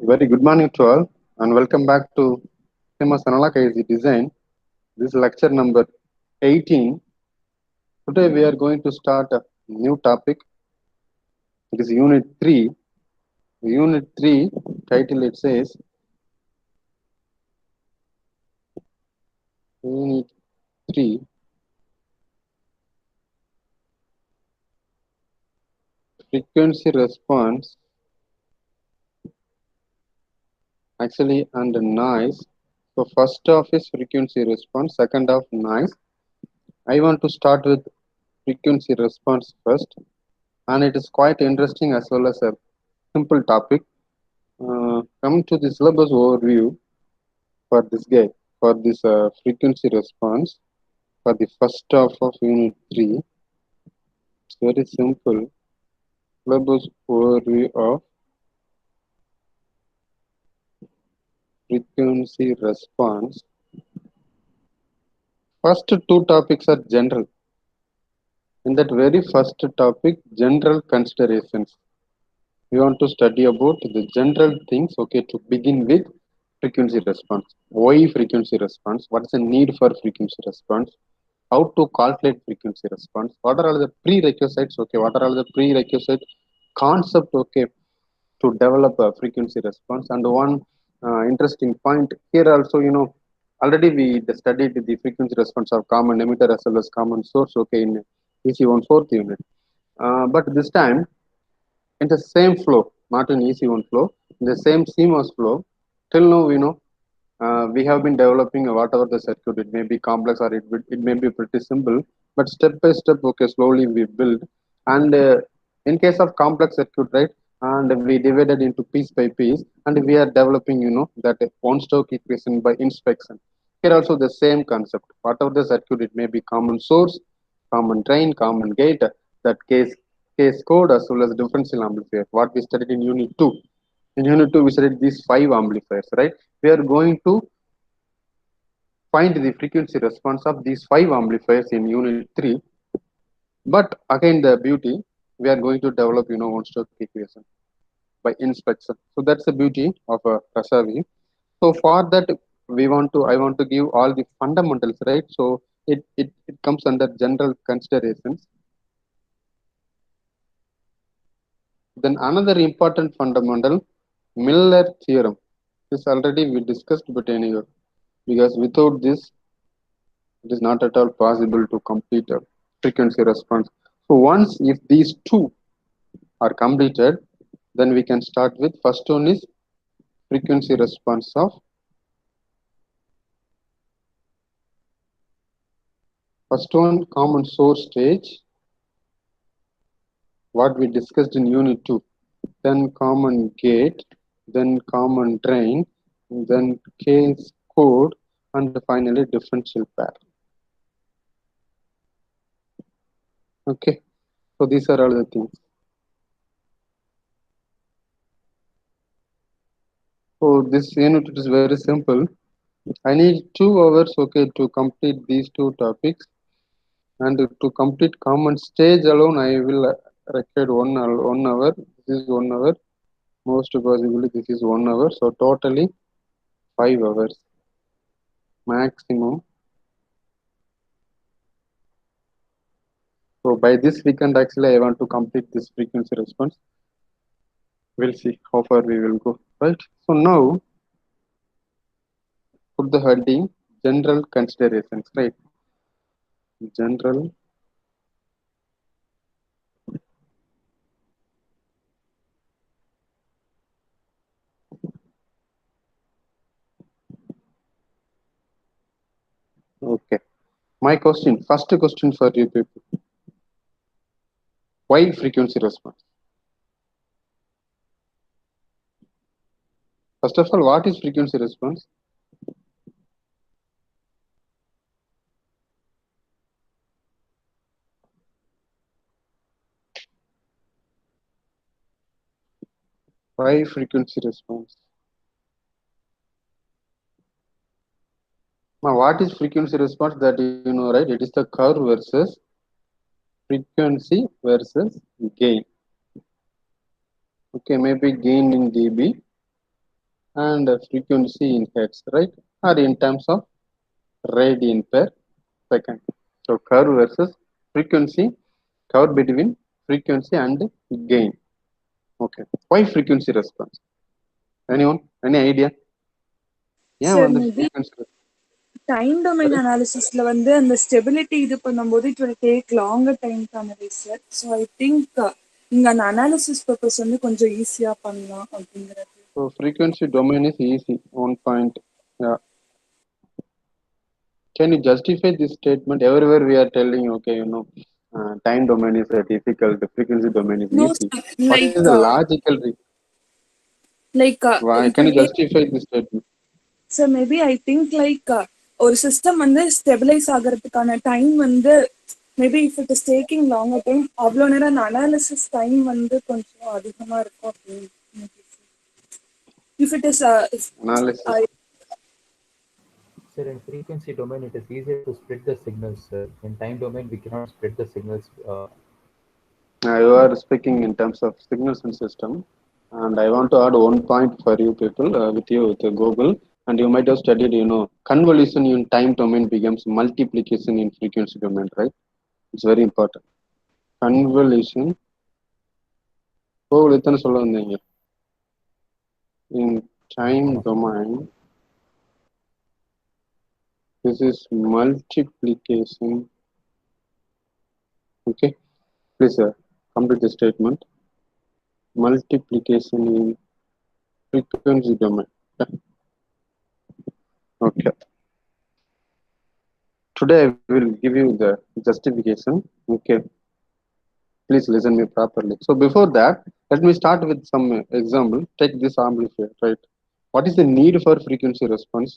Very good morning to all, and welcome back to CMOS Design. This is lecture number 18. Today we are going to start a new topic. It is Unit 3. Unit 3 title it says Unit 3 Frequency Response actually and noise. So first half is frequency response, second half noise. I want to start with frequency response first, and it is quite interesting as well as a simple topic. Coming to the syllabus overview for this guide, for this frequency response, for the first half of Unit 3, it's very simple. Syllabus overview of frequency response. First two topics are general. In that very first topic, general considerations. We want to study about the general things, okay, to begin with frequency response. Why frequency response? What is the need for frequency response? How to calculate frequency response? What are all the prerequisites? Okay, what are all the prerequisite concept? Okay, to develop a frequency response. And one interesting point here also, already we studied the frequency response of common emitter as well as common source. Okay, in EC1 fourth unit. But this time in the same flow, not in EC1 flow, in the same CMOS flow. Till now, we have been developing whatever the circuit. It may be complex or it may be pretty simple, but step by step, okay, slowly we build. And in case of complex circuit, right, and we divided into piece by piece, and we are developing, that one stroke equation by inspection. Here also the same concept. Whatever the circuit, it may be common source, common drain, common gate, that case code as well as differential amplifier. What we studied in Unit 2. In Unit 2, we studied these 5 amplifiers, right? We are going to find the frequency response of these 5 amplifiers in Unit 3. But again, the beauty, we are going to develop, one stroke equation by inspection. So that's the beauty of a Rasavi. So for that, I want to give all the fundamentals, right? So it comes under general considerations. Then another important fundamental, Miller theorem. This already we discussed, but anyway, because without this, it is not at all possible to complete a frequency response. So once if these two are completed, then we can start with first one is frequency response of first one common source stage, what we discussed in Unit 2, then common gate, then common drain, then case code, and finally differential pair. Okay, so these are all the things. So this unit is very simple. I need 2 hours, okay, to complete these two topics, and to complete common stage alone, I will require 1 hour. This is 1 hour. Most possibly, this is 1 hour. So totally 5 hours maximum. So by this weekend, actually, I want to complete this frequency response. We'll see how far we will go, right? So now, put the heading general considerations, right? General okay. My question, first question for you people. Why frequency response? First of all, what is frequency response? Why frequency response? Now, what is frequency response? That you know, right? It is the curve versus frequency versus gain. Okay, maybe gain in dB and frequency in hertz, right? Or in terms of radian per second. So curve versus frequency, curve between frequency and gain. Okay. Why frequency response? Anyone? Any idea? Yeah, sir on the maybe frequency. Time domain Sorry? அனாலிசிஸ்ல வந்து அந்த stability இது பண்ணும்போது it will take longer time தானே sir. So I think இங்க அந்த analysis purpose வந்து கொஞ்சம் ஈஸியா பண்ணலாம் அப்படிங்கிறது. So frequency domain is easy. One point. Yeah. Can you justify this statement? Everywhere we are telling, okay, time domain is difficult, the frequency domain is no easy. Sir, What is the logical reason? Like Why? It Can you will take. justify this statement? Sir maybe I think like ஒரு system வந்து stabilise ஆகிறதுக்கான time வந்து maybe if it is taking longer time அவ்வளோ நேரம் அந்த analysis time வந்து கொஞ்சம் அதிகமாக இருக்கும் அப்படின்னு. If it is Analysis. Sir, in frequency domain, it is easier to split the signals. Sir. In time domain, we cannot split the signals. You are speaking in terms of signals and system, and I want to add one point for you people with you with Google, and you might have studied, convolution in time domain becomes multiplication in frequency domain, right? It's very important. Convolution. Google இத்தனை சொல்ல வந்தீங்க. In time domain, this is multiplication. Okay, please complete the statement. Multiplication in frequency domain. Okay. Today I will give you the justification. Okay. Please listen me properly. So before that, let me start with some example. Take this amplifier, right? What is the need for frequency response?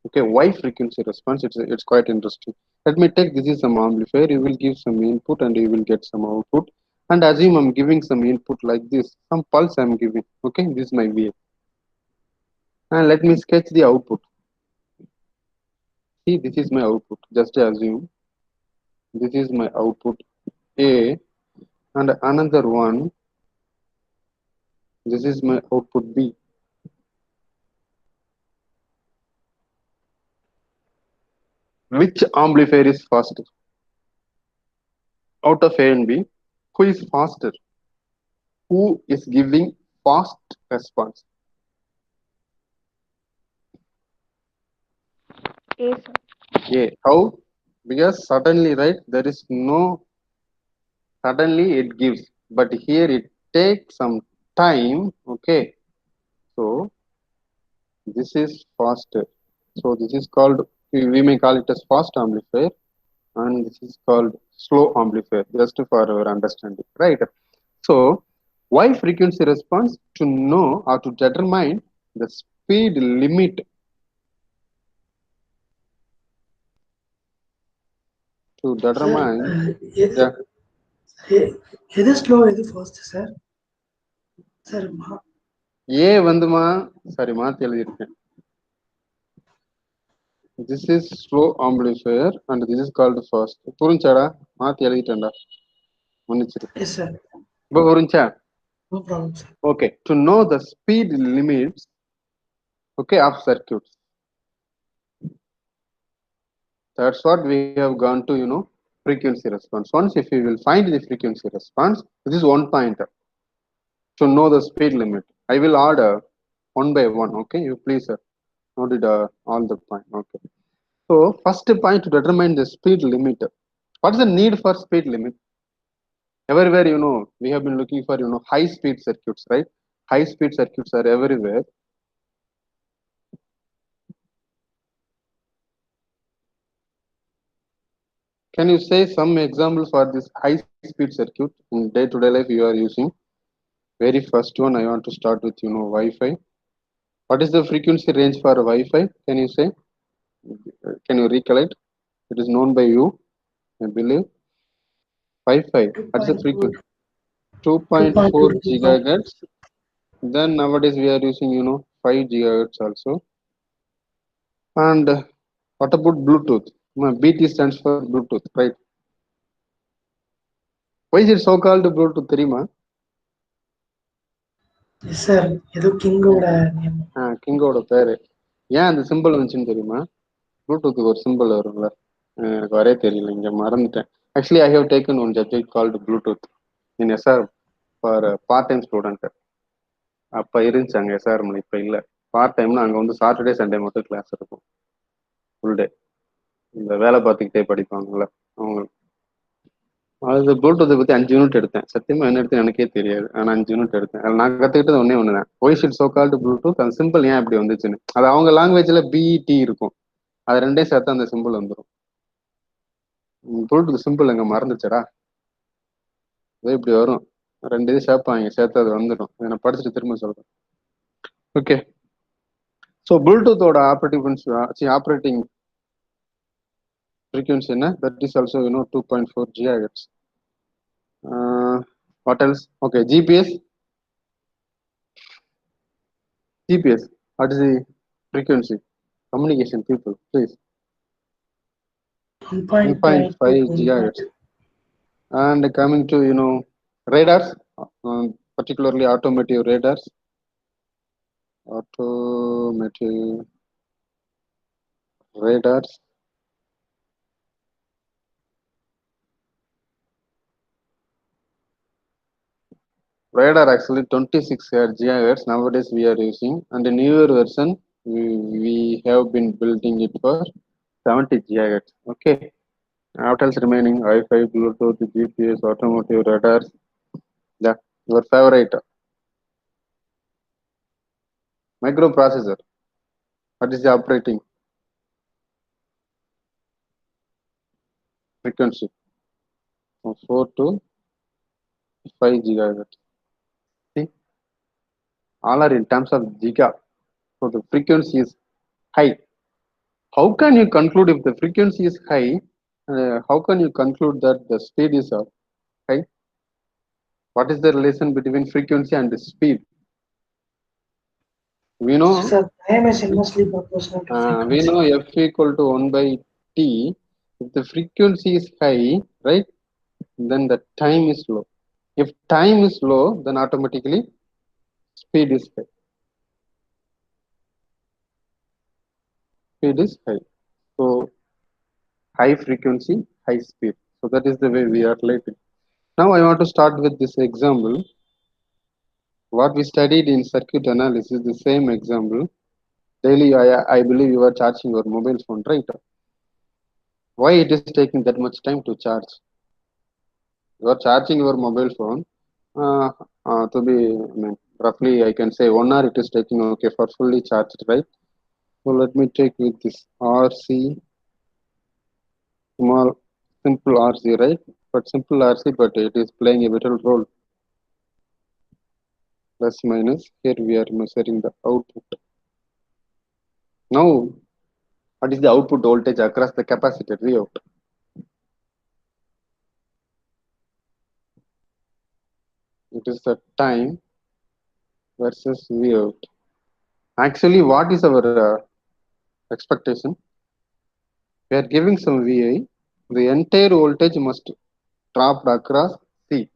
Okay, why frequency response? It's quite interesting. Let me take this is some amplifier. You will give some input and you will get some output. And assume I'm giving some input like this, some pulse I'm giving. Okay, this is my VA. And let me sketch the output. See, this is my output. Just assume this is my output A, and another one, this is my output B. Which amplifier is faster? Out of A and B, who is faster? Who is giving fast response? A, sir. A. How? Because suddenly, right, there is no, suddenly it gives, but here it takes some time. Okay, so this is faster. So this is called, we may call it as fast amplifier, and this is called slow amplifier, just for our understanding, right? So why frequency response? To know or to determine the speed limit, to sir determine. எது Yeah, எது slow எது fast sir? Sir A வந்துமா, sorry மாத்தி எழுதியிருக்கேன். This is slow amplifier and this is called fast. புரிஞ்சாடா? மாத்தி எழுதிட்டேன்டா, மன்னிச்சிரு. S sir, இப்போ புரிஞ்சா? No problem sir. Okay, to know the speed limits, okay, of circuits. That's what we have gone to, frequency response. Once if we will find the frequency response, this is one pointer to know the speed limit. I will order one by one. Okay, you please note it all the point. Okay. So first point to determine the speed limit. What is the need for speed limit? Everywhere, we have been looking for, high speed circuits, right? High speed circuits are everywhere. Can you say some example for this high speed circuit in day-to-day life you are using? Very first one, I want to start with, Wi-Fi. What is the frequency range for Wi-Fi? Can you say? Can you recollect? It is known by you, I believe. Wi-Fi. What is the 2.4 frequency? 2.2 2.4 to 2.4. gigahertz. Then nowadays we are using, 5 gigahertz also. And what about Bluetooth? BT stands for Bluetooth, right? Why is it so called Bluetooth, தெரியுமா? Sir ஏதோ கிங்கோட name. கிங்கோட பேரு. ஏன் அந்த simple வந்துச்சுன்னு தெரியுமா? ப்ளூடூத்துக்கு ஒரு simple வரும்ல, எனக்கு வரே தெரியல, இங்க மறந்துட்டேன். Actually I have taken one subject called Bluetooth in SR for part time student. அப்போ இருந்துச்சு அங்கே எஸ்ஆர்எம்ல, இப்போ இல்லை. பார்ட் டைம்னா அங்கே வந்து சாட்டர்டே சண்டே மட்டும் கிளாஸ் இருக்கும், ஃபுல் டே. இந்த வேலை பார்த்துக்கிட்டே படிப்பாங்கல்ல அவங்க. அது ப்ளூடூத்தை பற்றி 5 யூனிட் எடுத்தேன். சத்தியமா என்ன எடுத்தேன் எனக்கே தெரியாது, ஆனால் 5 யூனிட் எடுத்தேன். அதில் நான் கற்றுக்கிட்டது ஒன்று தான், why should so called Bluetooth. அந்த சிம்பிள் ஏன் இப்படி வந்துச்சுன்னு. அது அவங்க லாங்குவேஜில் பிஇடி இருக்கும், அது ரெண்டையும் சேர்த்து அந்த சிம்பிள் வந்துடும். ப்ளூடூத் சிம்பிள் எங்க மறந்துச்சடா, அது இப்படி வரும், ரெண்டு இது சேர்ப்பாங்க, சேர்த்து அது வந்துடும். இதை நான் படிச்சுட்டு திரும்ப சொல்றேன். ஓகே, ஸோ ப்ளூடூத்தோட ஆப்ரேட்டிங் frequency என்ன? That is also 2.4 GHz. What else? Okay, GPS. What is the frequency? Communication people, please. 1.5 GHz. And coming to radars, particularly automotive radars. Radar actually 26 GHz nowadays we are using, and the newer version we have been building it for 70 GHz. Okay, what else remaining? Wi-Fi, Bluetooth, GPS, automotive radars. Yeah, your favorite microprocessor. What is the operating frequency? From 4 to 5 GHz. See, all are in terms of giga. So the frequency is high. How can you conclude if the frequency is high? How can you conclude that the speed is high? What is the relation between frequency and the speed? We know Sir, time is inversely proportional to frequency. we know f equal to 1 by t. If the frequency is high, right, then the time is low. If time is low, then automatically speed is high. Speed is high. So high frequency, high speed. So that is the way we are related. Now I want to start with this example. What we studied in circuit analysis, the same example. Daily, I believe you are charging your mobile phone, right? Why it is taking that much time to charge? You are charging your mobile phone to be, I mean, roughly I can say 1 hour it is taking, okay, for fully charged, right? So let me take with this RC, small, simple RC, right? But simple RC, but it is playing a vital role. Plus minus, here we are measuring the output. Now, what is the output voltage across the capacitor Vout? It is the time versus Vout. Actually, what is our expectation? We are giving some VI. The entire voltage must drop across C.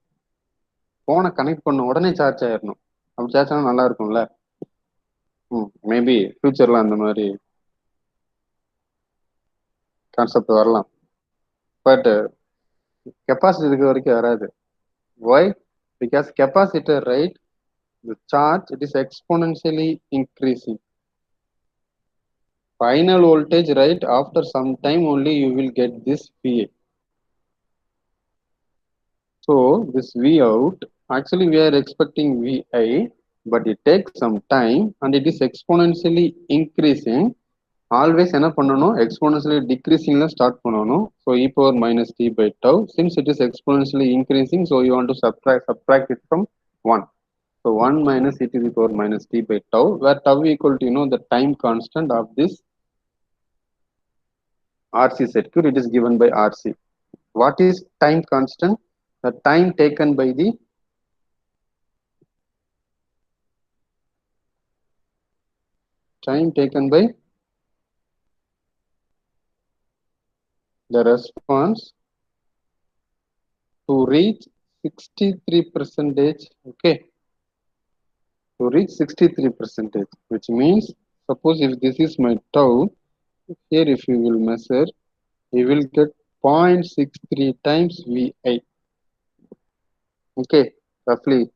போனை connect பண்ண உடனே charge ஆயிடணும். அப்படி charge ஆனால் நல்லா இருக்கும்ல. Maybe ஃபியூச்சர்ல அந்த மாதிரி கான்செப்ட் வரலாம். பட் கெப்பாசிட்டி இருக்க வரைக்கும் வராது. Why? Because capacitor, right, the charge, it is exponentially increasing. Final voltage, right, after some time only you will get this VA. So this V out, actually we are expecting VI, but it takes some time and it is exponentially increasing. Always என்ன பண்ணணும், exponentially decreasing ல start பண்ணணும். So e power minus t by tau. Since it is exponentially increasing, so you want to subtract it from 1. So 1 minus e to the power minus t by tau, where tau equal to the time constant of this RC circuit. It is given by RC. What is time constant? The time taken by the response to reach 63%. Okay. to reach 63%, which means suppose if this is my tau, here if you will measure, you will get 0.63 times VI. Okay, roughly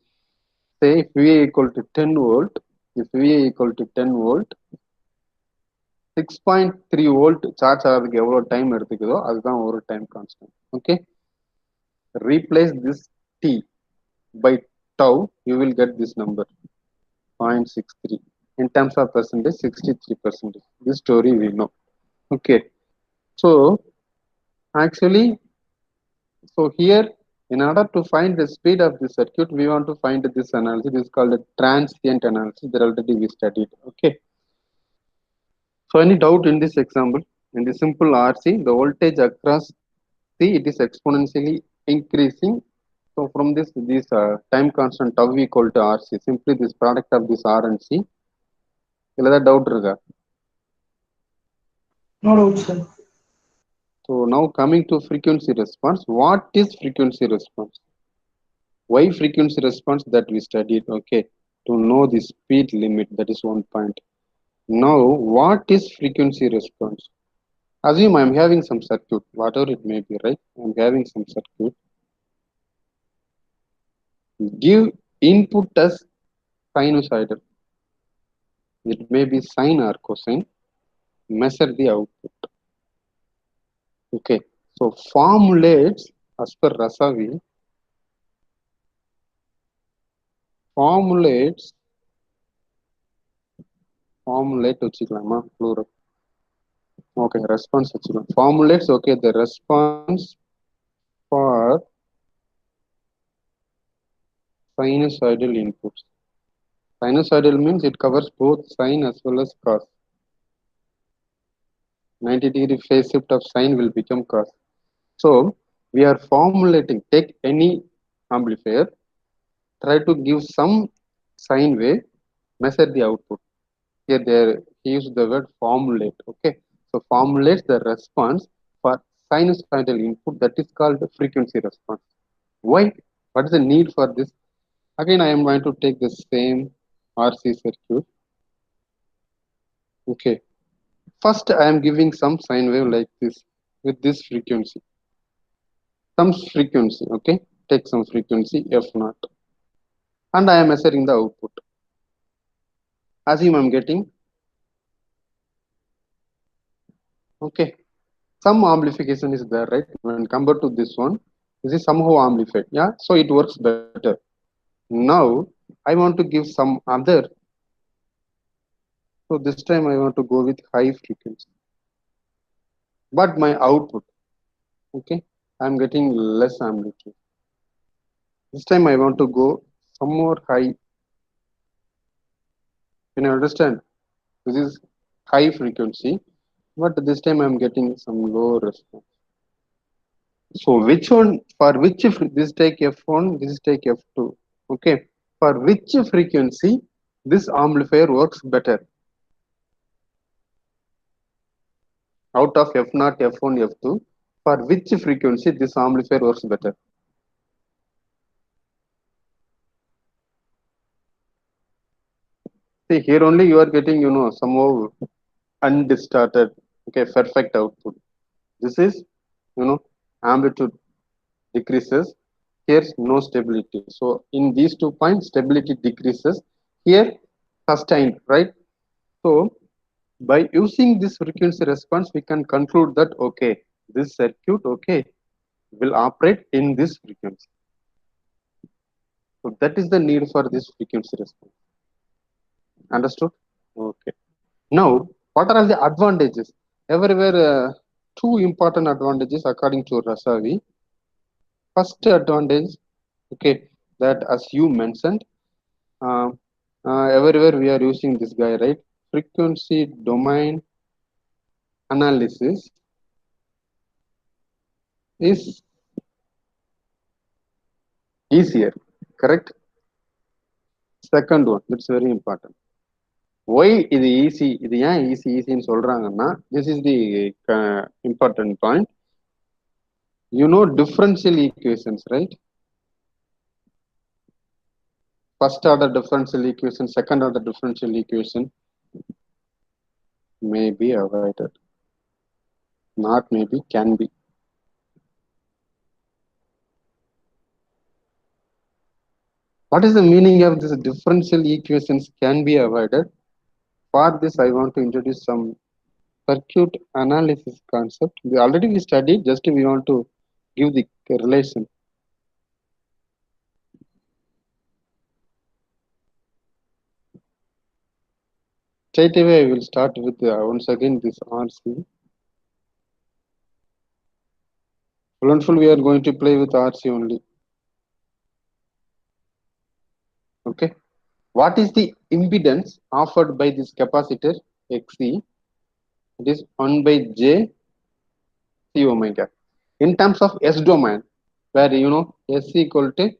say if VA equal to 10 volt, if VA equal to 10 volt, 6.3 volt charge ஆகிறதுக்கு எவ்வளவு time எடுத்துக்குதோ அதுதான் ஒரு time constant. Okay, replace this t by tau, you will get this number 0.63. In terms of percentage, 63%. This story we know. Okay, so actually, so here in order to find the speed of the circuit, we want to find this analysis. This is called a transient analysis that already we studied. Okay, so any doubt in this example? In the simple RC, the voltage across C, it is exponentially increasing. So from this time constant tau equal to RC, simply this product of this R and C. Is that doubt? No doubt, sir. So now coming to frequency response, what is frequency response? Why frequency response that we studied? Okay, to know the speed limit, that is one point. Now, what is frequency response? Assume I am having some circuit, whatever it may be, right? I am having some circuit. Give input as sinusoidal. It may be sine or cosine. Measure the output. Okay, so formulates as per Rasavi, formulate வச்சுக்கலாமா plural. Okay, response வச்சுக்கலாம். Formulates, okay, the response for sinusoidal inputs. Sinusoidal means it covers both sine as well as cos. 90-degree phase shift of sine will become cos. So we are formulating, take any amplifier, try to give some sine wave, measure the output. Here he used the word formulate. Okay, so formulates the response for sinusoidal input, that is called frequency response. Why? What is the need for this? Again, I am going to take the same RC circuit. Okay, first I am giving some sine wave like this with this frequency, some frequency. Okay, take some frequency f0, and I am measuring the output. Assume I am getting, okay, some amplification is there, right? When compared to this one, this is somehow amplified. Yeah, so it works better. Now I want to give some other, so this time I want to go with high frequency, but my output, okay, I'm getting less amplitude. This time I want to go some more high. Can you understand? This is high frequency, but this time I'm getting some low response. So which one, for which, this take f1, this take f2. Okay, for which frequency this amplifier works better? Out of f0, f1, f2, for which frequency this amplifier works better? See, here only you are getting, somehow undistorted, okay, perfect output. This is, amplitude decreases. Here's no stability. So in these 2 points, stability decreases. Here, sustained, right? So by using this frequency response, we can conclude that, okay, this circuit, okay, will operate in this frequency. So that is the need for this frequency response. Understood? Okay. Now, what are all the advantages? Everywhere, two important advantages according to Rasavi. First advantage, okay, that as you mentioned, uh, everywhere we are using this guy, right? Frequency domain analysis is easier, correct? Second one, that's very important. Why is easy? இது ஏன் ஈஸின்னு சொல்றாங்கன்னா, this is the important point. You know differential equations, right? first order differential equation, second order differential equation may be avoided. Not maybe, can be. What is the meaning of this differential equations can be avoided? For this, I want to introduce some circuit analysis concept. We studied, just we want to give the relation. Straight away, I will start with once again this RC. Full and full, we are going to play with RC only. Okay. What is the impedance offered by this capacitor XC? It is 1 by J C omega. In terms of S domain, where S equal to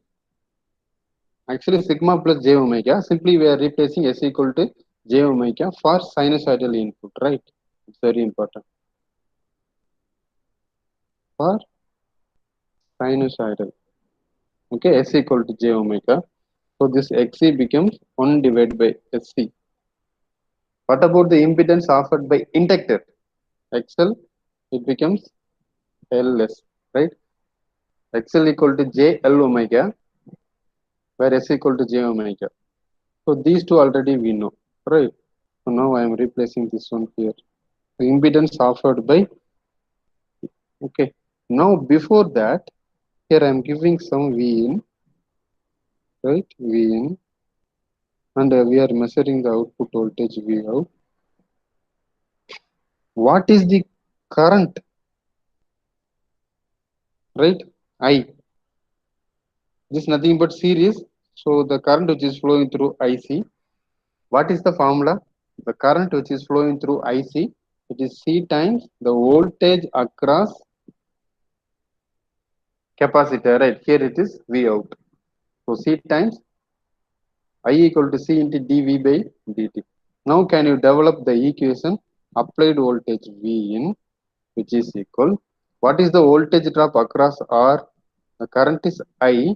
actually sigma plus J omega, simply we are replacing S equal to J omega for sinusoidal input, right? It's very important. For sinusoidal. Okay, S equal to J omega. So this XC becomes 1 divided by SC. What about the impedance offered by inductor? XL, it becomes LS, right? XL equal to J L omega, where S equal to J omega. So these two already we know, right? So now I am replacing this one here. The impedance offered by, okay. Now before that, here I am giving some V in, right? V in, and we are measuring the output voltage V out. What is the current, right? I. This is nothing but series. So the current which is flowing through IC. What is the formula? The current which is flowing through IC, it is C times the voltage across capacitor, right? Here it is V out. So C times I equal to C into dV by dt. Now can you develop the equation applied voltage V in, which is equal. What is the voltage drop across R? The current is I.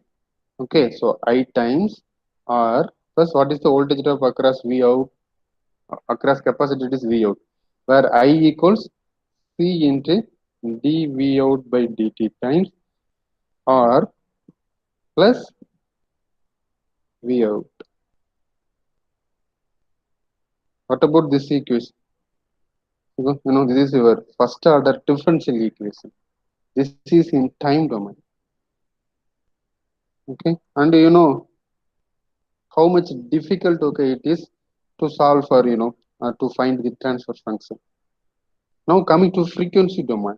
Okay, so I times R plus what is the voltage drop across V out? Across capacitor it is V out, where I equals C into dV out by dt times R plus V out. What about this equation? This is your first order differential equation. This is in time domain. Okay, and how much difficult it is to solve for to find the transfer function. Now coming to frequency domain.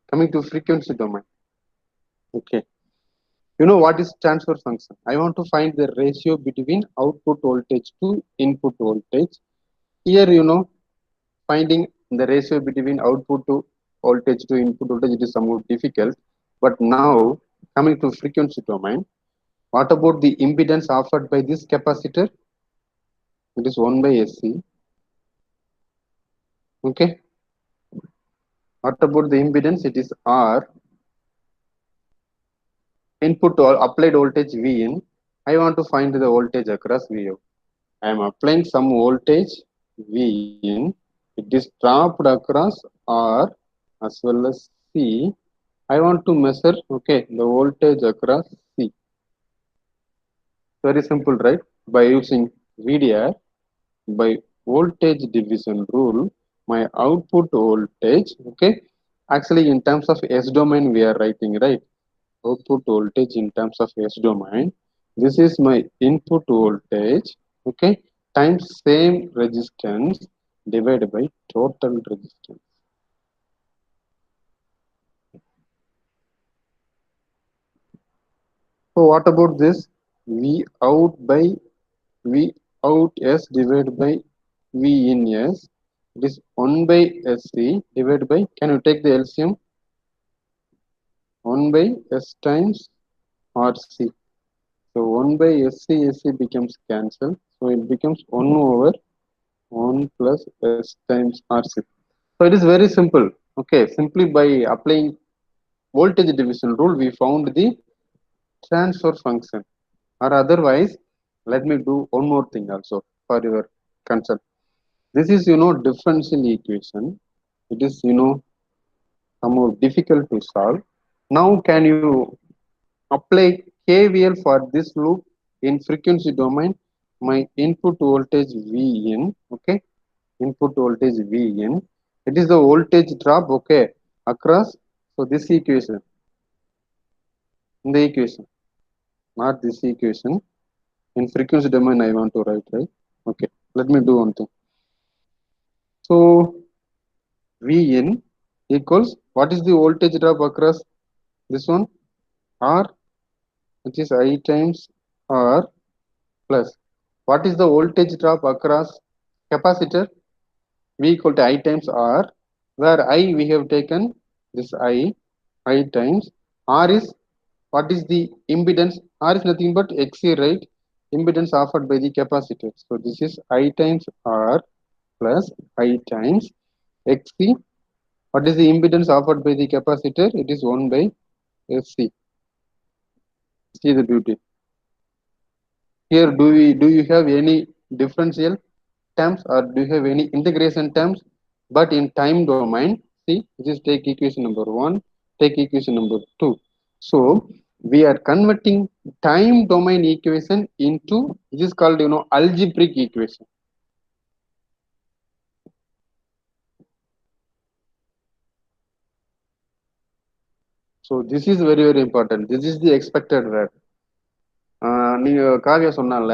Coming to frequency domain. Okay. What is transfer function? I want to find the ratio between output voltage to input voltage. Here, finding the ratio between output to voltage to input voltage, it is somewhat difficult. But now, coming to frequency domain, what about the impedance offered by this capacitor? It is 1 by SC. Okay. What about the impedance? It is R. Input or applied voltage V in. I want to find the voltage across V out. I am applying some voltage V in. It is dropped across R as well as C. I want to measure, okay, the voltage across C. Very simple, right? By using VDR, by voltage division rule, my output voltage, okay, actually in terms of S domain we are writing, right? Output voltage in terms of S domain. This is my input voltage, okay, times same resistance divided by total resistance. So what about this? V out by V out S divided by V in S. It is 1 by SC divided by, can you take the LCM? 1 by S times RC. So 1 by SC becomes cancelled. So it becomes 1 over 1 plus S times RC. So it is very simple. Okay, simply by applying voltage division rule, we found the transfer function. Or otherwise, let me do one more thing also for your concern. This is, differential equation. It is, somehow difficult to solve. Now, can you apply KVL for this loop in frequency domain? My input voltage Vn, okay, input voltage Vn, it is the voltage drop, okay, across. So this equation, in the equation, not this equation, in frequency domain I want to write, right? Okay, let me do one thing. So Vn equals, what is the voltage drop across this one? R, which is I times R, plus what is the voltage drop across capacitor? V equal to I times R, where I we have taken this I times R is, what is the impedance? R is nothing but Xc, right? Impedance offered by the capacitor. So this is I times R plus I times Xc. What is the impedance offered by the capacitor? It is 1 by Fc. See the beauty. Here, do you have any differential terms or do you have any integration terms? But in time domain, see, just take equation number 1, take equation number 2. So we are converting time domain equation into, this is called, algebraic equation. So this is very, very important. This is the expected rate. நீங்க காவியா சொன்னால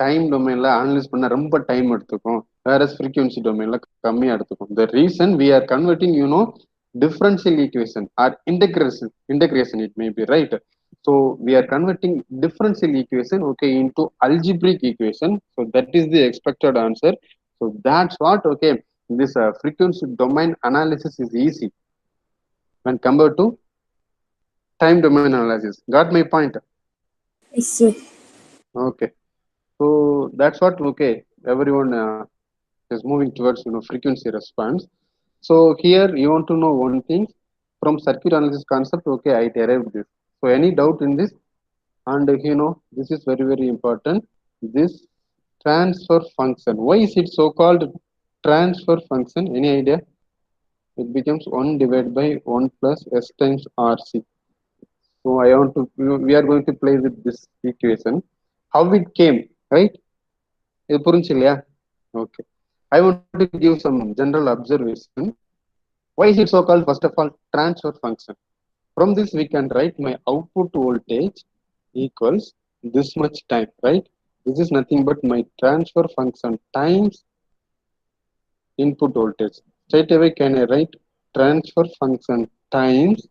time டொமைன்ல analyse பண்ண ரொம்ப time எடுத்துக்கும், வேற frequency டொமைன்ல கம்மியா எடுத்துக்கும். The reason we are converting, differential equation or integration it may be, right? So we are converting differential equation, okay, into algebraic equation. So that is the expected answer. So that's what, okay, this frequency domain analysis is easy when compared to time domain analysis. Got my point? Yes, sir. Okay. So that's what, okay, everyone is moving towards, frequency response. So here you want to know one thing from circuit analysis concept, okay, I derived this. So any doubt in this? And this is very, very important. This transfer function, why is it so called transfer function? Any idea? It becomes 1 divided by 1 plus S times RC. So I want to, we are going to play with this equation. How it came, right? இது புரிஞ்சு இல்லையா? Okay. I want to give some general observation. Why is it so called? First of all, transfer function. From this we can write my output voltage equals this much time, right? This is nothing but my transfer function times input voltage. Straight away can I write transfer function times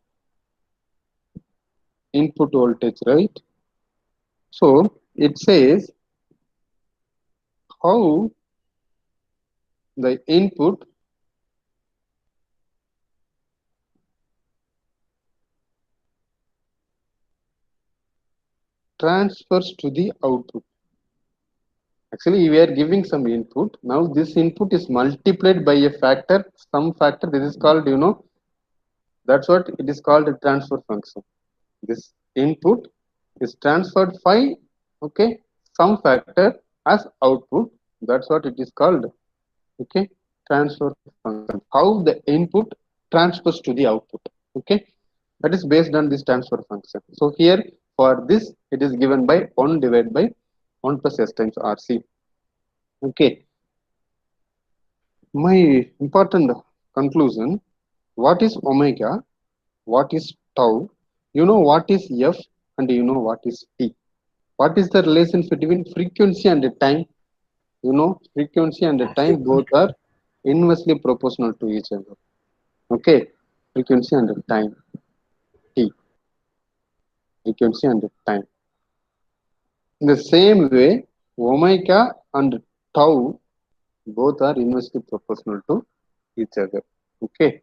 input voltage, right? So it says how the input transfers to the output. Actually, we are giving some input. Now this input is multiplied by a factor, some factor. This is called, that's what it is called, a transfer function. This input is transferred by, okay, some factor as output. That's what it is called, okay, transfer function. How the input transfers to the output, okay, that is based on this transfer function. So here for this it is given by 1 divided by 1 plus S times RC. Okay, my important conclusion, what is omega, what is tau, what is F, and what is T. What is the relation between frequency and time? Frequency and time both are inversely proportional to each other. Okay, frequency and time, T, frequency and time. In the same way, omega and tau both are inversely proportional to each other. Okay,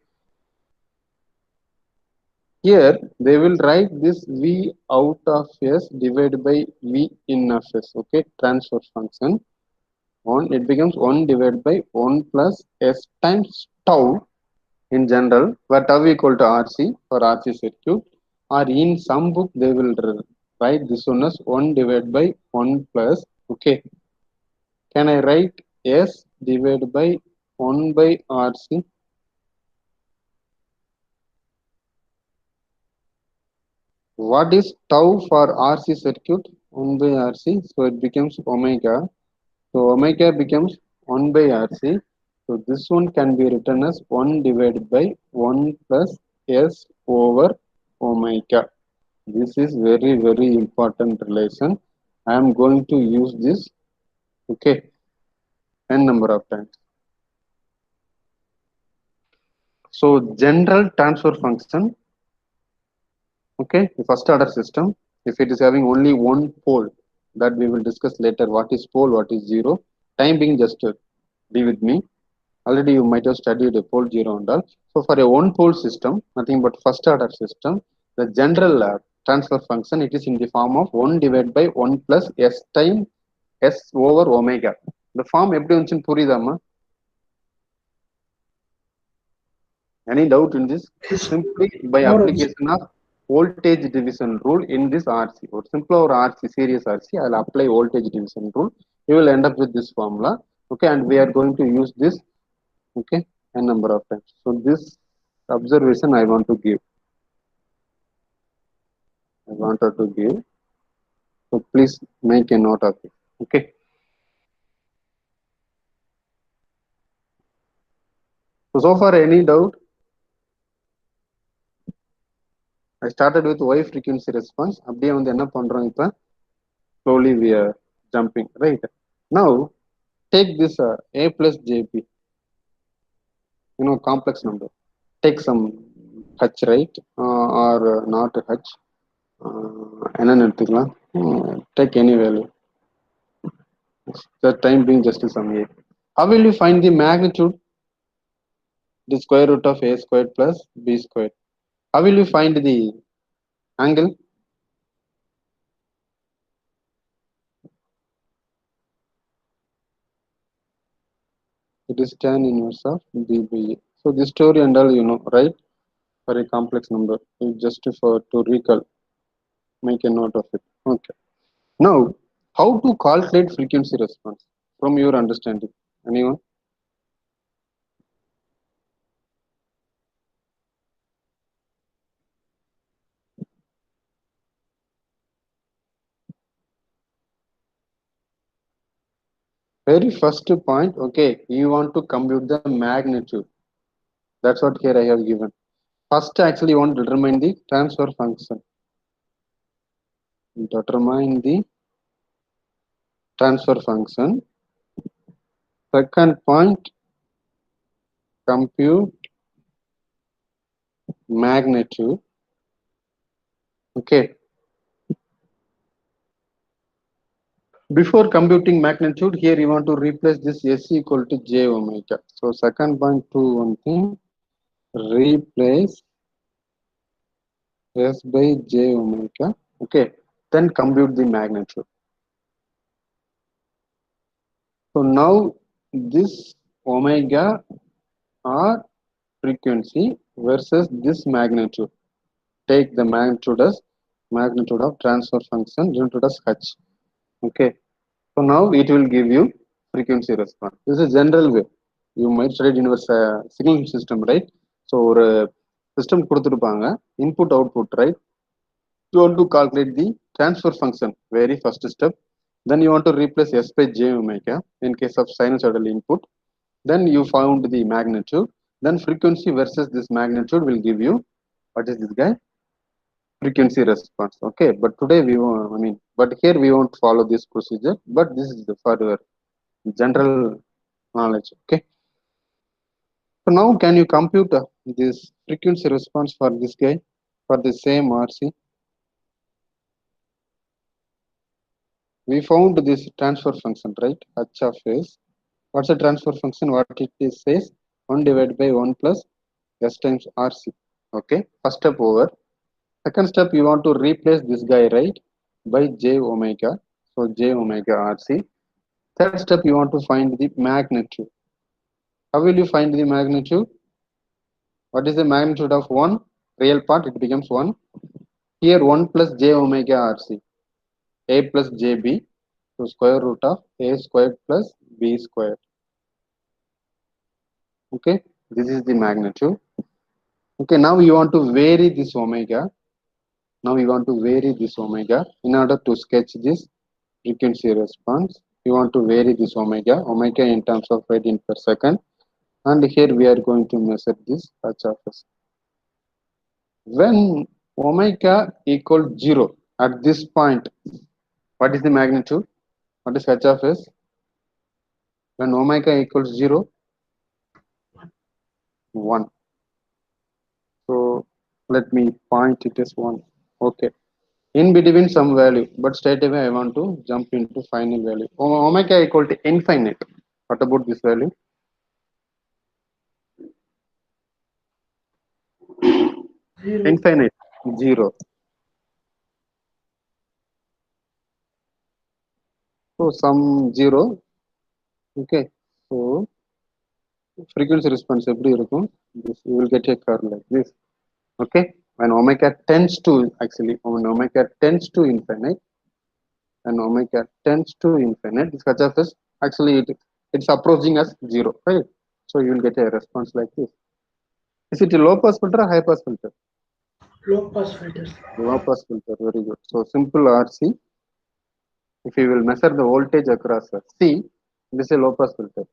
here they will write this V out of S divided by V in of S. Okay, transfer function. It becomes 1 divided by 1 plus S times tau in general, where tau equal to RC for RC circuit, or in some book they will write this one as 1 divided by 1 plus. Okay, can I write S divided by 1 by RC? What is tau for RC circuit? 1 by RC, so it becomes omega. So omega becomes 1 by RC. So this one can be written as 1 divided by 1 plus S over omega. This is very, very important relation. I am going to use this, okay, n number of times. So general transfer function, okay, the first order system, if it is having only one pole, that we will discuss later, what is pole, what is zero. Time being, just be with me. Already you might have studied a pole zero and all. So for a one pole system, nothing but first order system, the general transfer function, it is in the form of 1 divided by 1 plus S time S over omega. The form எப்படி வந்துச்சுன்னு புரியுதாமா? Any doubt in this? Yes. Simply by No, application of voltage division rule in this RC. Or simple or RC, series RC, I'll apply voltage division rule. You will end up with this formula. Okay, and we are going to use this, okay, a number of times. So this observation I want to give. I wanted to give. So please make a note of it. Okay. So far any doubt? I started with Y frequency response. அப்படியே வந்து என்ன பண்றோம் இப்ப? Slowly we are jumping, right? Now take this A plus JP, complex number. Take some H, right? Or not H. என்னன்னு எடுத்துக்கலாம். Take any value. The time being just some A. How will you find the magnitude? The square root of A squared plus B squared. How will you find the angle? It is tan inverse of B by A. So this story and all, right? For a complex number, just to recall, make a note of it. Okay. Now, how to calculate frequency response from your understanding? Anyone? Very first point, okay, you want to compute the magnitude. That's what here I have given. First, actually, you want to determine the transfer function. Determine the transfer function. Second point, compute magnitude. Okay. Before computing magnitude, here you want to replace this S equal to J omega. So second point to one thing, replace S by J omega. Okay. Then compute the magnitude. So now this omega or frequency versus this magnitude. Take the magnitude as magnitude of transfer function denoted as H. Okay. So now it will give you frequency response. This is general way. You might study in your signal system, right? So ஒரு system கொடுத்துருப்பாங்க, input output, right? You want to calculate the transfer function, very first step. Then you want to replace S by J omega in case of sinusoidal input. Then you found the magnitude. Then frequency versus this magnitude will give you, what is this guy? Frequency response. Okay, but today we won't, but here we won't follow this procedure, but this is the further general knowledge. Okay. So now can you compute this frequency response for this guy, for the same RC? We found this transfer function, right? H of S. What's the transfer function? What it is says? 1 divided by 1 plus S times RC. Okay, first step over. Second step, you want to replace this guy, right? By J omega. So J omega RC. Third step, you want to find the magnitude. How will you find the magnitude? What is the magnitude of 1? Real part, it becomes 1. Here 1 plus j omega RC. A plus jb. So square root of a squared plus b squared. Okay, this is the magnitude. Okay, now you want to vary this omega. Now you want to vary this omega in order to sketch this frequency response. You want to vary this omega in terms of radian per second, and here we are going to measure this H of s. When omega equal 0 at this point, what is the magnitude? What is H of s? When omega equals 0, 1. So let me point it as 1. Okay. In between some value, but straight away I want to jump into final value. Omega equal to infinite. What about this value? 0. Infinite, 0. So some 0. Okay. So frequency response every இருக்கும். This you will get a curve like this. Okay. When omega tends to when omega tends to infinite, and omega tends to infinite, this H of s actually it's approaching as 0, right? So you will get a response like this. Is it a low pass filter or high pass filter? Low pass filters. Low pass filter, very good. So simple RC. If you will measure the voltage across C, this is a low pass filter.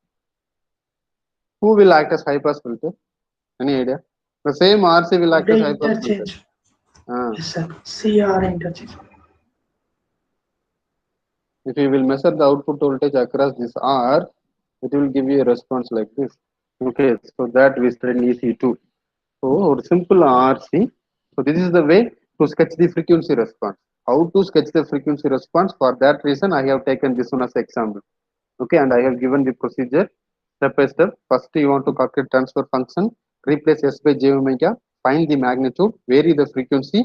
Who will act as high pass filter? Any idea? The same RC will act The as high pass filter. interchange. Yes, sir. CR interchange. If you will measure the output voltage across this R, it will give you a response like this. Okay, so that we studied in EC2. So simple RC. So this is the way to sketch the frequency response. How to sketch the frequency response? For that reason, I have taken this one as example. Okay, and I have given the procedure step by step. First, you want to calculate transfer function, replace s by j omega, find the magnitude, vary the frequency,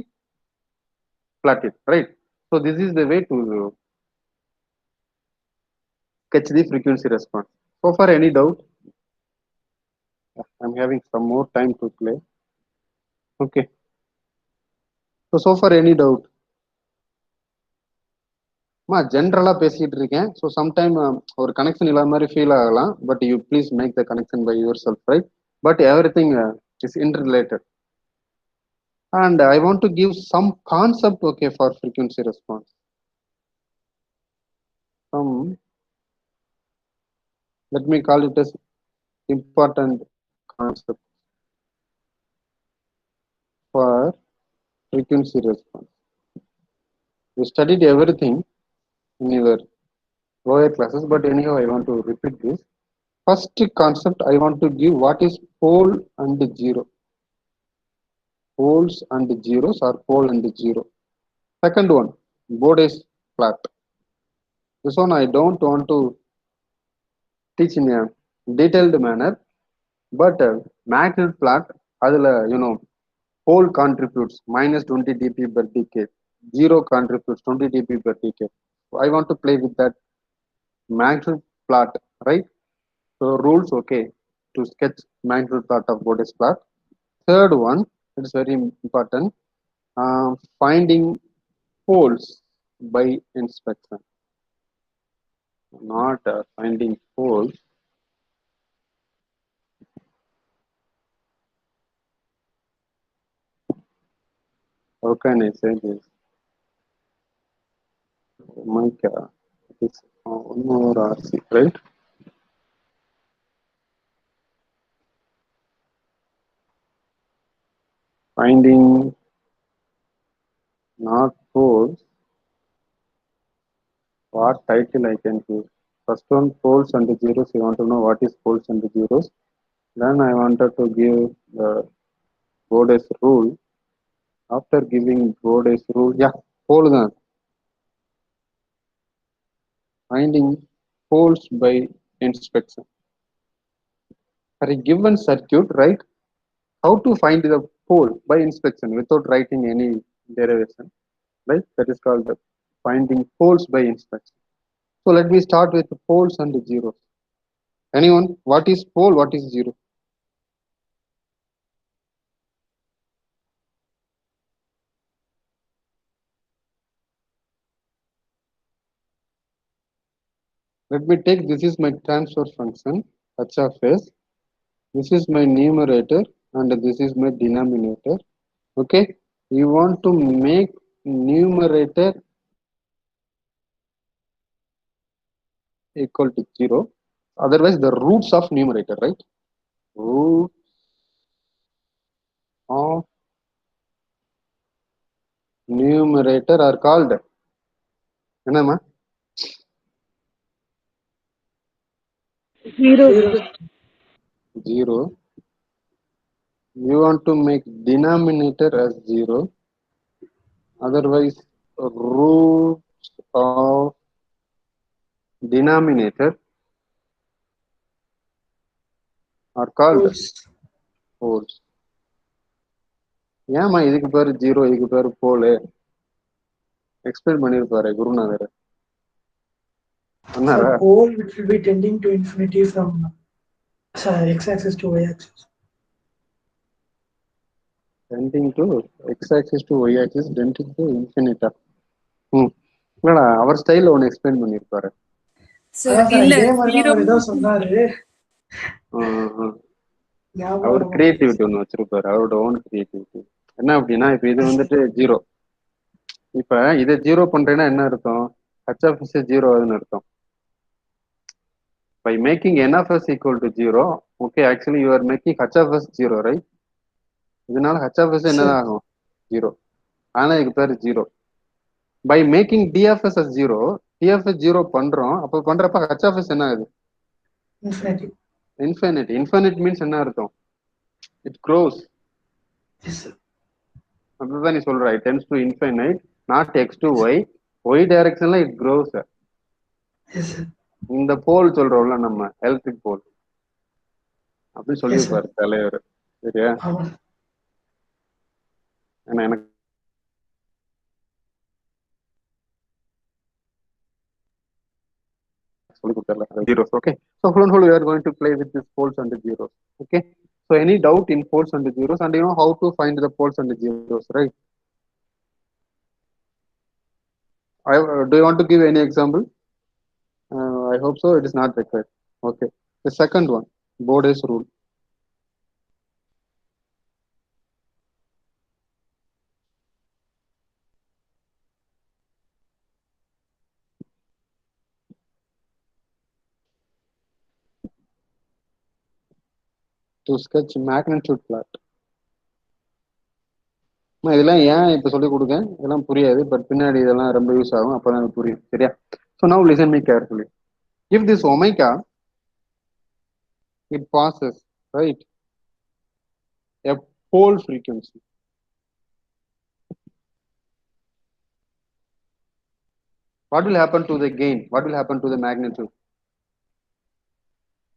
plot it. Right. So this is the way to sketch the frequency response. So far, any doubt? I'm having some more time to play. Okay. So far, any doubt? ஜென்ரலா பேசிட்டு இருக்கேன். So sometime ஒரு connection இல்லாத மாதிரி feel ஆகலாம், but you please make the connection by yourself, right? But everything is interrelated. And I want to give some concept, okay, for frequency response. Let me call it as important concept for frequency response. You studied everything in your lower classes, but anyhow, I want to repeat this. First concept, I want to give what is pole and zero. Poles and zeros or pole and zero. Second one, Bode's flat. This one I don't want to teach in a detailed manner, but magnitude plot, pole contributes minus 20 dp per decade, zero contributes 20 dp per decade. So I want to play with that magnitude plot, right? So rules, okay, to sketch magnitude plot of Bode's plot. Third one, it is very important, finding poles by inspection, not finding poles. How can I say this? Oh my God, it's one more RC, right? Finding not poles. What title I can give? First one, poles and zeros. You want to know what is poles and zeros. Then I wanted to give the Bode's rule. After giving Bode's rule, yeah, pole then. Finding poles by inspection. For a given circuit, right? How to find the pole by inspection without writing any derivation, right? That is called the finding poles by inspection. So let me start with the poles and the zeros. Anyone? What is pole? What is zero? Let me take this is my transfer function h of s. This is my numerator and this is my denominator. Okay, you want to make numerator equal to 0. Otherwise, the roots of numerator, right? Roots of numerator are called என்னம்மா? 0. 0. You want to make denominator as 0. Otherwise, roots of denominator are called Poles. poles. ஏமா இதுக்கு பேரு 0, இதுக்கு பேரு போல்? Explain பண்ணிருப்பாரு குருநாதர். So pole which will be tending to infinity from x-axis to y-axis. Tending to x-axis to y-axis, tending to infinity. இல்லடா அவர் ஸ்டைல்ல ஒன்னு எக்ஸ்பிளைன் பண்ணிருப்பாரு. சார் இல்ல இதே மாதிரி தான் 0 அவர் ஏதோ சொன்னாரு. அவர் கிரியேட்டிவிட்டி ஒன்று வச்சிருப்பாரு, அவரோட ஓன் கிரியேட்டிவிட்டி. என்ன அப்படின்னா, இப்ப இது வந்துட்டு 0. இப்ப இதை 0 பண்றேன்னா என்ன அர்த்தம்? h of s 0 ஆகுதுன்னு அர்த்தம். By making n of s equal to 0, okay, actually you are making h of s 0, right? இதனால h of s என்னதான் ஆகும்? 0. ஆனா இதுக்கு பேர் 0. By making d of s as 0, d of s 0 பண்றோம். அப்ப பண்றப்ப h of s என்ன ஆகுது? Infinity. Infinity. Infinite means என்ன அர்த்தம்? It grows. Yes, sir. அப்படிதான் நீ சொல்ற. It tends to infinite, not x to y. Y directionல it grows. Yes, sir. இந்த போல் சொல்றோம்ல நம்ம, எலக்ட்ரிக் போல் அப்படின்னு சொல்லியிருப்பாரு தலைவர். சரியா? ஏன்னா எனக்கு சொல்லி கொடுத்தாரு zeros. Okay, so whole we are going to play with this poles and the zeros. Okay, so any doubt in poles and the zeros, and you know how to find the poles and the zeros, right? Do you want to give any example? I hope so. It is not required. Okay, the second one, Bode's rule. To sketch magnitude plot. இதெல்லாம் ஏன் இப்ப சொல்லிக் கொடுங்க, இதெல்லாம் புரியாது, but பின்னாடி இதெல்லாம் ரொம்ப யூஸ் ஆகும், அப்பதான் எனக்கு புரியும். சரியா? So now listen me carefully. If this omega, it passes, right, a pole frequency, what will happen to the gain? What will happen to the magnitude?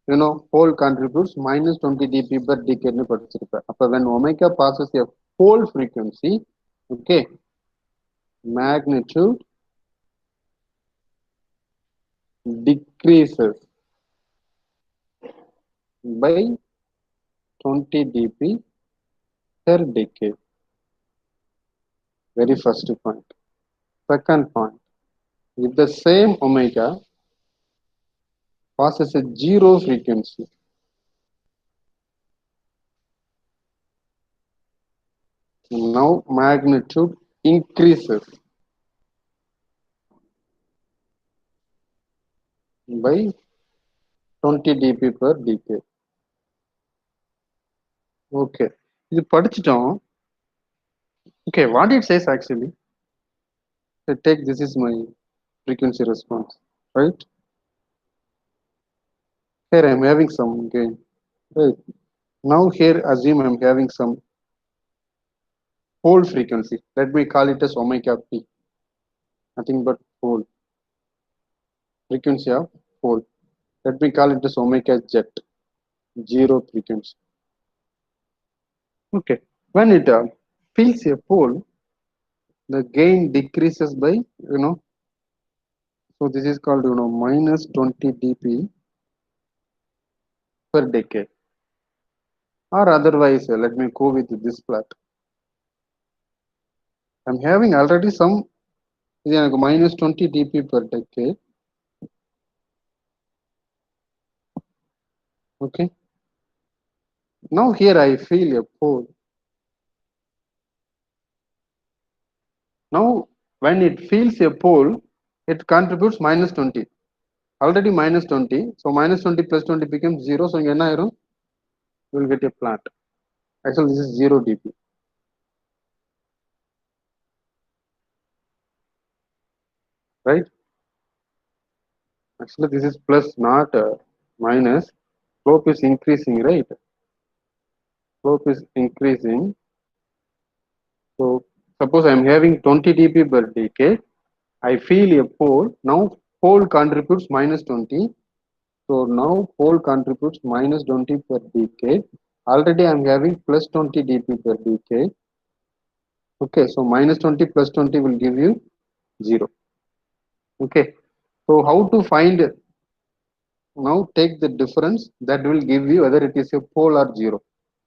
You know, pole contributes minus 20 dB per decade. When omega passes a pole frequency, okay, magnitude decreases by 20 dB per decade. Very first point. Second point, if the same omega passes a zero frequency, now magnitude increases by 20 dB per decade. Okay, இது படிச்சிட்டோம். Okay, what it says actually, take this is my frequency response, right? Here I'm having some gain, right? Now here assume I'm having some pole frequency. Let me call it as omega p, nothing but pole frequency of pole. Let me call it as omega jet, zero frequency. Okay, when it fills a pole, the gain decreases by, you know, so this is called, you know, minus 20 dB per decade. Or otherwise, let me go with this plot. I'm having already some minus 20 dB per decade. Okay. Now here I feel a pole. Now when it feels a pole, it contributes minus 20. Already minus 20. So minus 20 plus 20 becomes 0. So you will get a plant. Actually, this is 0 dB. Right? Actually, this is plus, not minus. Slope is increasing, right? Slope is increasing. So suppose I am having 20 dB per decade. I feel a pole. Now pole contributes minus 20. So now pole contributes minus 20 per decade. Already I am having plus 20 dB per decade. Okay, so minus 20 plus 20 will give you 0. Okay, so how to find, now take the difference that will give you whether it is a pole or 0.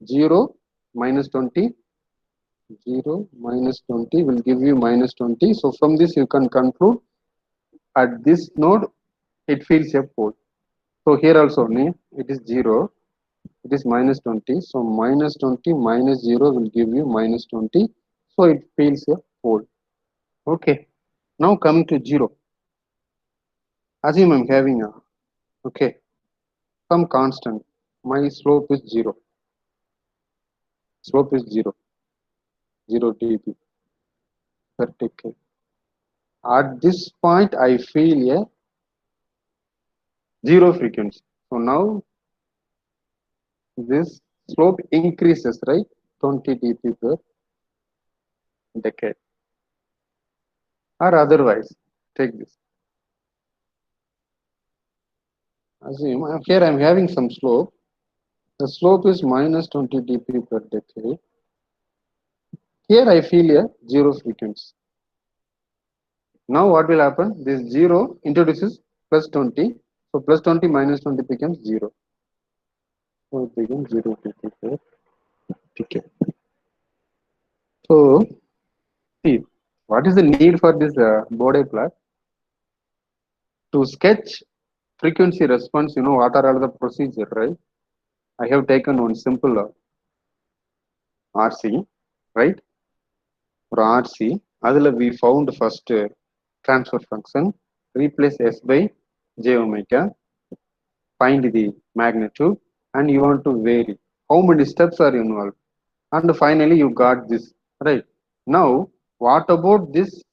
0 minus 20, 0 minus 20 will give you minus 20. So from this you can conclude at this node it feels a pole. So here also it is 0, it is minus 20. So minus 20 minus 0 will give you minus 20. So it feels a pole. Okay, now coming to 0. Assume I'm having a, okay, some constant. My slope is 0. Slope is 0, 0 dB per decade. At this point, I feel a 0 frequency. So now this slope increases, right? 20 dB per decade. Or otherwise, take this. Assume here I'm having some slope. The slope is minus 20 dB per decade. Here I feel a 0 frequency. Now what will happen? This 0 introduces plus 20. So plus 20 minus 20 becomes 0. So it becomes 0 dB per decade. So see, what is the need for this Bode plot? To sketch frequency response, what are all the procedure, right? I have taken one simple RC, right? For RC, adula we found first transfer function, replace S by j omega, find the magnitude, and you want to vary. How many steps are involved? And finally, you got this, right? Now, what about this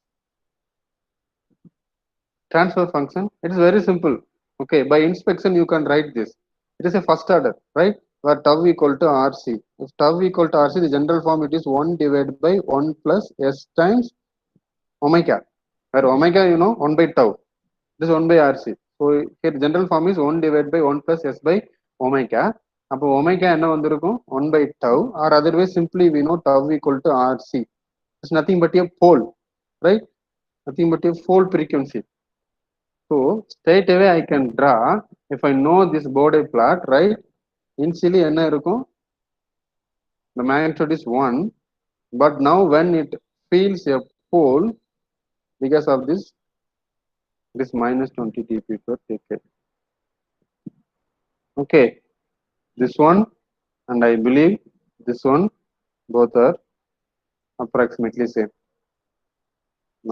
transfer function? It is very simple. Okay, by inspection, you can write this. It is a first order, right? Where tau equal to RC. If tau equal to RC, the general form it is 1 divided by 1 plus S times omega. Where omega, 1 by tau. This is 1 by RC. So here general form is 1 divided by 1 plus S by omega. அப்போ omega என்ன வந்திருக்கும் 1 by tau, or otherwise simply we know tau equal to RC. It's nothing but a pole, right? Nothing but a pole frequency. So straight away I can draw, if I know this Bode plot, right? Initially என்ன இருக்கும், the magnitude is 1, but now when it feels a pole, because of this minus 20 dB per decade. Okay, this one and I believe this one, both are approximately same.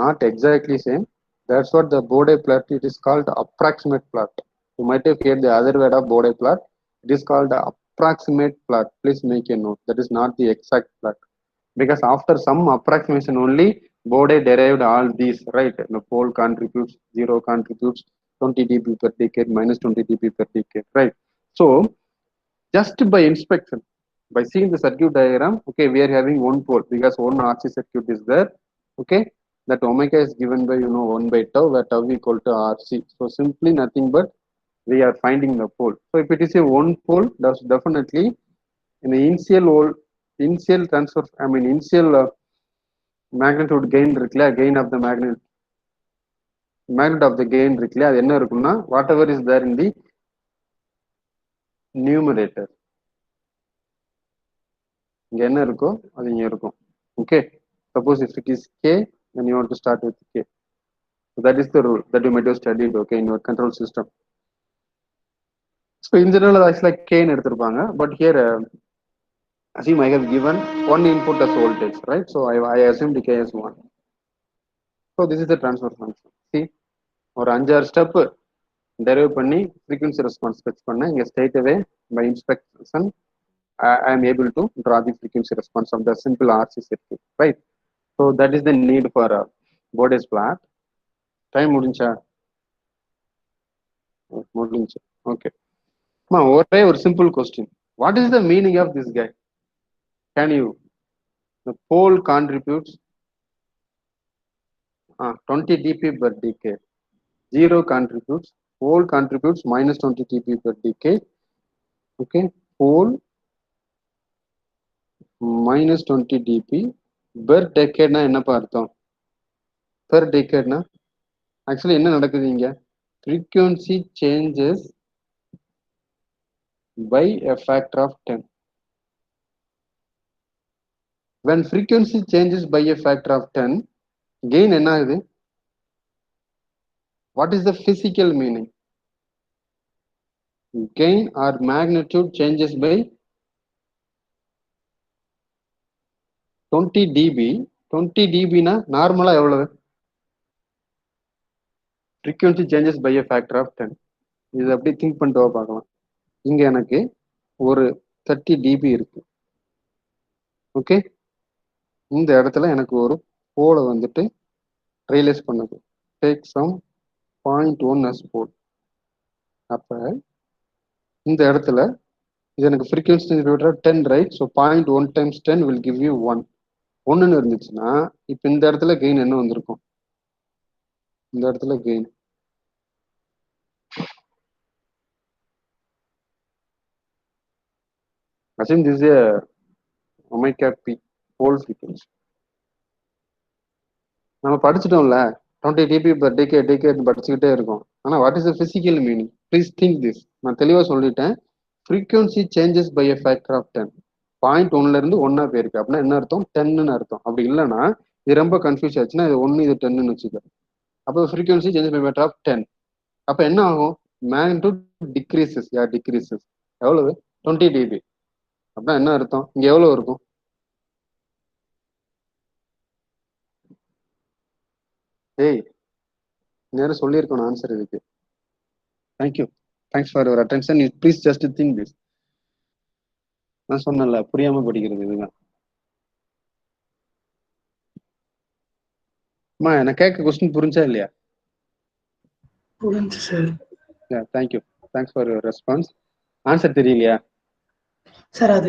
Not exactly same. That's what the Bode plot, it is called approximate plot. You might have heard the other word of Bode plot. It is called the approximate plot. Please make a note. That is not the exact plot. Because after some approximation only, Bode derived all these, right? The pole contributes, 0 contributes, 20 dB per decade, minus 20 dB per decade, right? So, just by inspection, by seeing the circuit diagram, okay, we are having one pole because one RC circuit is there, okay? That omega is given by 1 by tau, where tau equal to RC. So simply nothing but we are finding the pole. So if it is a one pole, that's definitely in the initial transfer, initial magnitude gain இருக்குல்ல, gain of the magnitude of the gain இருக்குல்ல, அது என்ன இருக்கும்னா whatever is there in the numerator, இங்க என்ன இருக்கோ அது இங்க இருக்கும். Okay, suppose if it is k, then you want to start with k. So that is the rule that you might have studied, okay, in your control system. So in general, that's like k எடுத்திருப்பாங்க. But here, assume I have given one input as voltage, right? So I assumed k as 1. So this is the transfer function. See, ஒரு 5-6 step derive பண்ணி frequency response fetch பண்ண இங்க straight away by inspection I am able to draw the frequency response of the simple RC circuit, right? So that is the need for a Bode's plot. Time முடிஞ்சா முடிஞ்சு. Okay. ஒரே ஒரு simple question. What is the meaning of this guy? Can you? The pole contributes 20 dp per decade. 0 contributes. Pole contributes minus 20 dp per decade. Okay. Pole minus 20 dp per decade. என்னப்பா அர்த்தம்? Per decade na actually என்ன நடக்குது இங்க? Frequency changes by a factor of 10. When frequency changes by a factor of 10, gain என்ன ஆகுது? What is the physical meaning? Gain or magnitude changes by 20 dB. 20 dB na நார்மலா எவ்வளவு? Frequency changes by a factor of 10. இது அப்படி think பண்ணிட்டு பார்க்கலாம். இங்க எனக்கு ஒரு 30 dB இருக்கு. ஓகே, இந்த இடத்துல எனக்கு ஒரு போலை வந்துட்டு ரியலைஸ் பண்ணுது. டேக் சம் 0.1 as போல். அப்ப இந்த இடத்துல இது எனக்கு frequency 10, right? So 0.1 times 10 will give you 1. 1ன்னு இருந்துச்சுன்னா இப்போ இந்த இடத்துல கெயின் என்ன வந்திருக்கும்? இந்த இடத்துல gain assume this is a omega p pole frequency. நம்ம படிச்சுட்டோம்ல 20 dB per decade படிச்சுக்கிட்டே இருக்கோம். ஆனா what is the physical meaning? Please think this. நான் தெளிவா சொல்லிட்டேன். frequency changes by a factor of 10. 0.1ல இருந்து 1 போயிருக்கு அப்படின்னா என்ன அர்த்தம்? 10ன்னு அர்த்தம். அப்படி இல்லைன்னா இது ரொம்ப கன்ஃபியூஸ் ஆச்சுன்னா இது 1 இது 10ன்னு வச்சுக்க. அப்போ frequency changes by a factor of 10. அப்ப என்ன ஆகும்? magnitude decreases. decreases. எவ்வளவு? 20 dB. அப்படின்னா என்ன அர்த்தம்? இங்க எவ்வளவு இருக்கும்? ஏய், நேரம் சொல்லியிருக்கணும் ஆன்சர் இதுக்கு. Thank you. Thanks for your attention. Please just think this. நான் சொன்னல புரியாம படிக்கிறது இதுதான். அம்மா எனக்கு கேட்க கொஸ்டின் புரிஞ்சா இல்லையா? புரிஞ்சு sir. Thank you. Thanks for your response. Answer தெரியலையா சார்? அது